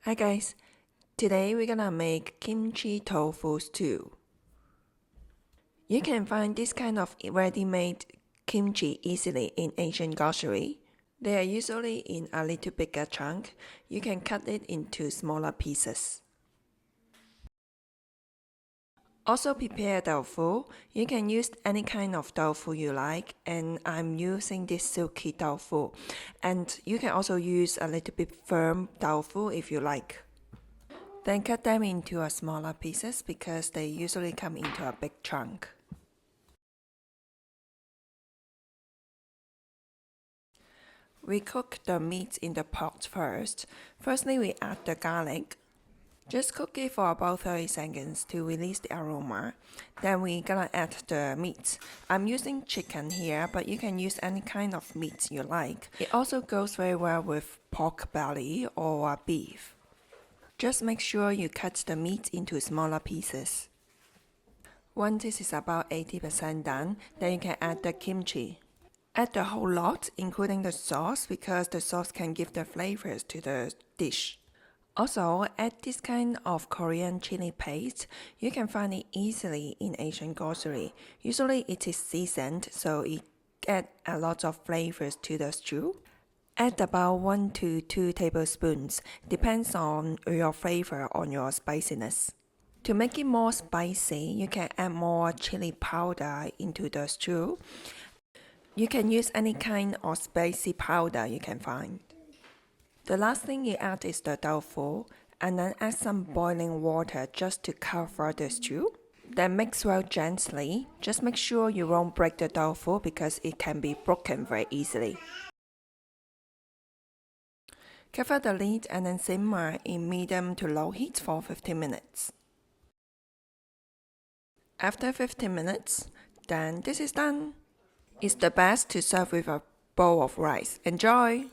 Hi guys, today we're gonna make Kimchi Tofu Stew. You can find this kind of ready-made kimchi easily in Asian grocery. They are usually in a little bigger chunk. You can cut it into smaller pieces. Also prepare tofu. You can use any kind of tofu you like, and I'm using this silky tofu. And you can also use a little bit firm tofu if you like. Then cut them into smaller pieces because they usually come into a big chunk. We cook the meat in the pot first. Firstly, we add the garlic. Just cook it for about 30 seconds to release the aroma. Then we're gonna add the meat. I'm using chicken here, but you can use any kind of meat you like. It also goes very well with pork belly or beef. Just make sure you cut the meat into smaller pieces. Once this is about 80% done, then you can add the kimchi. Add the whole lot, including the sauce, because the sauce can give the flavors to the dish. Also, add this kind of Korean chili paste. You can find it easily in Asian grocery. Usually it is seasoned, so it adds a lot of flavors to the stew. Add about 1 to 2 tablespoons, depends on your flavor or your spiciness. To make it more spicy, you can add more chili powder into the stew. You can use any kind of spicy powder you can find. The last thing you add is the tofu, and then add some boiling water just to cover the stew. Then mix well gently. Just make sure you won't break the tofu because it can be broken very easily. Cover the lid and then simmer in medium to low heat for 15 minutes. After 15 minutes, then this is done. It's the best to serve with a bowl of rice. Enjoy!